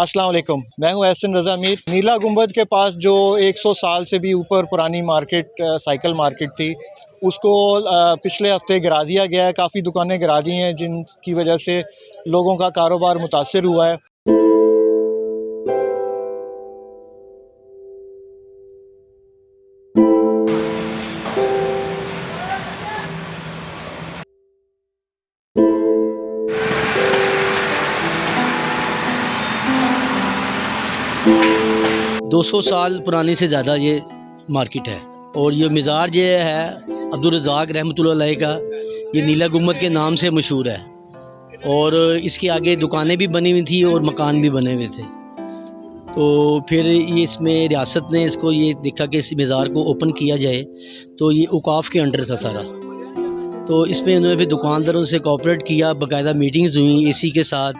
अस्सलाम वालेकुम, मैं हूं एहसन रज़ा मीर। नीला गुंबद के पास जो 100 साल से भी ऊपर पुरानी मार्केट साइकिल मार्केट थी, उसको पिछले हफ्ते गिरा दिया गया है। काफ़ी दुकानें गिरा दी हैं, जिनकी वजह से लोगों का कारोबार मुतासर हुआ है। 200 साल पुरानी से ज़्यादा ये मार्केट है और ये मज़ार जो है अब्दुल रज़ाक रहमतुल्लाह अलैह का, ये नीला गुंबद के नाम से मशहूर है। और इसके आगे दुकानें भी बनी हुई थी और मकान भी बने हुए थे। तो फिर ये इसमें रियासत ने इसको ये देखा कि इस मज़ार को ओपन किया जाए, तो ये औकाफ़ के अंडर था सारा। तो इसमें उन्होंने फिर दुकानदारों से कोऑपरेट किया, बाकायदा मीटिंग्स हुई एसी के साथ।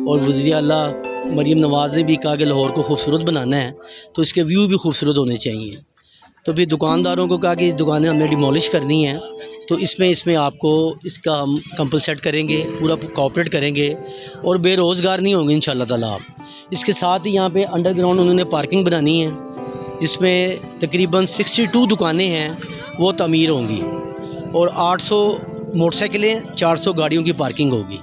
और वज़ीर आला मरीम नवाज़ ने भी कहा कि लाहौर को खूबसूरत बनाना है तो इसके व्यू भी खूबसूरत होने चाहिए। तो फिर दुकानदारों को कहा कि दुकानें हमने डिमोलिश करनी है, तो इसमें आपको इसका हम कंपलसेट करेंगे, पूरा कोऑपरेट करेंगे और बेरोज़गार नहीं होंगे इंशाअल्लाह ताला आप। इसके साथ ही यहाँ पे अंडरग्राउंड उन्होंने पार्किंग बनानी है, जिसमें तकरीबन 62 दुकानें हैं वो तमीर होंगी और 800 मोटरसाइकिलें, 400 गाड़ियों की पार्किंग होगी।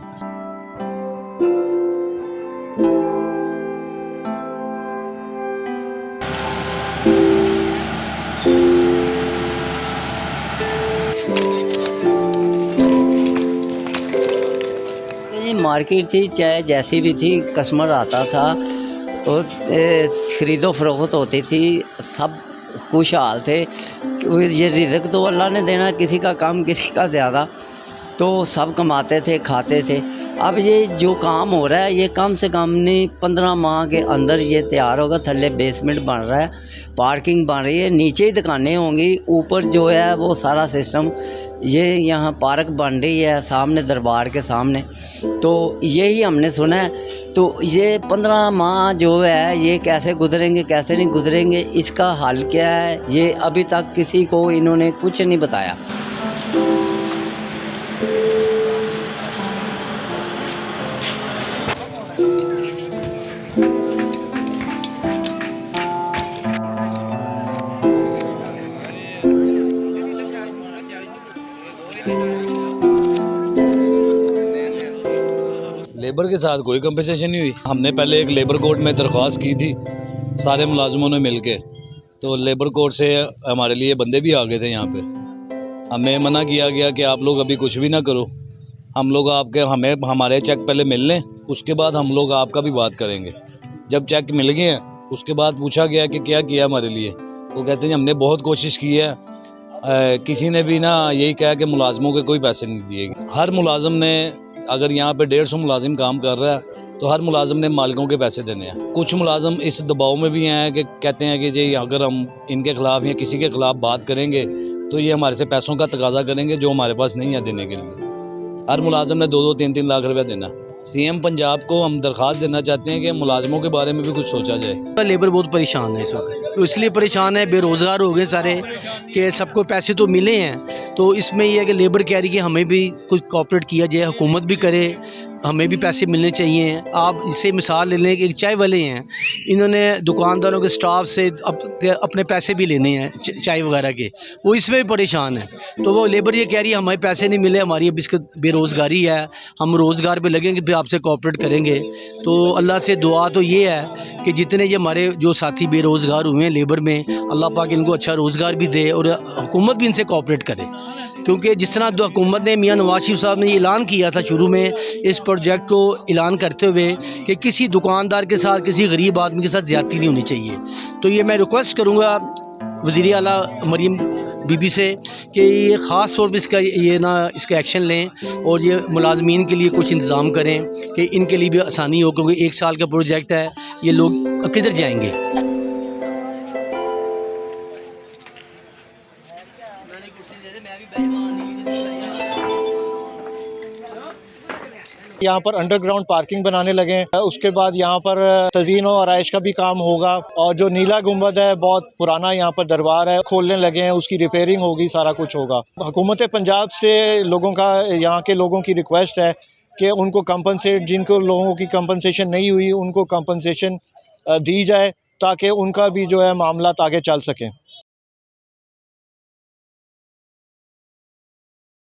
मार्केट थी, चाहे जैसी भी थी, कस्टमर आता था और ख़रीदो फरोख्त होती थी, सब खुशहाल थे। ये रिज़्क़ तो अल्लाह ने देना, किसी का कम किसी का ज़्यादा, तो सब कमाते थे, खाते थे। अब ये जो काम हो रहा है ये कम से कम नहीं 15 माह के अंदर ये तैयार होगा। थल्ले बेसमेंट बन रहा है, पार्किंग बन रही है, नीचे ही दुकानें होंगी, ऊपर जो है वो सारा सिस्टम, ये यहाँ पार्क बन रही है सामने दरबार के सामने। तो यही हमने सुना है। तो ये 15 माह जो है ये कैसे गुजरेंगे कैसे नहीं गुजरेंगे, इसका हल क्या है, ये अभी तक किसी को इन्होंने कुछ नहीं बताया। लेबर के साथ कोई कंपनसेशन नहीं हुई। हमने पहले एक लेबर कोर्ट में दरख्वास्त की थी सारे मुलाजमों ने मिल के, तो लेबर कोर्ट से हमारे लिए बंदे भी आ गए थे यहाँ पे। हमें मना किया गया कि आप लोग अभी कुछ भी ना करो, हम लोग हमारे चेक पहले मिल लें, उसके बाद हम लोग आपका भी बात करेंगे। जब चेक मिल गए हैं उसके बाद पूछा गया कि क्या किया हमारे लिए, वो कहते हैं हमने बहुत कोशिश की है, किसी ने भी ना यही कहा कि मुलाजमों के कोई पैसे नहीं दिए। हर मुलाजम ने, अगर यहाँ पे 150 मुलाजिम काम कर रहा है तो हर मुलाजिम ने मालिकों के पैसे देने हैं। कुछ मुलाजिम इस दबाव में भी हैं कि कहते हैं कि जी अगर हम इनके ख़िलाफ़ या किसी के ख़िलाफ़ बात करेंगे तो ये हमारे से पैसों का तकाजा करेंगे जो हमारे पास नहीं है देने के लिए। हर मुलाजिम ने 2-2, 3-3 लाख रुपया देना। सीएम पंजाब को हम दरख्वास्त देना चाहते हैं कि मुलाजमों के बारे में भी कुछ सोचा जाए। लेबर बहुत परेशान है इस वक्त, तो इसलिए परेशान है, बेरोज़गार हो गए सारे, कि सबको पैसे तो मिले हैं। तो इसमें यह है कि लेबर कह रही है कि हमें भी कुछ कोऑपरेट किया जाए, हुकूमत भी करे, हमें भी पैसे मिलने चाहिए। आप इससे मिसाल ले लें कि चाय वाले हैं, इन्होंने दुकानदारों के स्टाफ से अपने पैसे भी लेने हैं चाय वगैरह के, वो इसमें भी परेशान है। तो वो लेबर ये कह रही है हमें पैसे नहीं मिले, हमारी अब इसकी बेरोज़गारी है, हम रोज़गार पे लगेंगे फिर आपसे कोऑपरेट करेंगे। तो अल्लाह से दुआ तो ये है कि जितने ये हमारे जो साथी बेरोज़गार हुए हैं लेबर में, अल्लाह पाक इनको अच्छा रोज़गार भी दे और हुकूमत भी इनसे कोऑपरेट करे। क्योंकि जिस तरह हुकूमत ने, मियाँ नवाज शरीफ साहब ने ये ऐलान किया था शुरू में इस प्रोजेक्ट को ऐलान करते हुए कि किसी दुकानदार के साथ, किसी गरीब आदमी के साथ ज़्यादती नहीं होनी चाहिए। तो ये मैं रिक्वेस्ट करूँगा वज़ीर आला मरीम बीबी से कि ये ख़ास तौर पर इसका एक्शन लें और ये मुलाजमीन के लिए कुछ इंतज़ाम करें कि इनके लिए भी आसानी हो, क्योंकि 1 साल का प्रोजेक्ट है, ये लोग किधर जाएंगे। यहाँ पर अंडरग्राउंड पार्किंग बनाने लगे, उसके बाद यहाँ पर तज़ीन और आराइश का भी काम होगा। और जो नीला गुंबद है बहुत पुराना यहाँ पर दरबार है, खोलने लगे हैं, उसकी रिपेयरिंग होगी, सारा कुछ होगा। हुकूमत पंजाब से लोगों का, यहाँ के लोगों की रिक्वेस्ट है कि उनको कंपनसेट, जिनको लोगों की कंपनसेशन नहीं हुई उनको कंपनसेशन दी जाए ताकि उनका भी जो है मामला आगे चल सकें।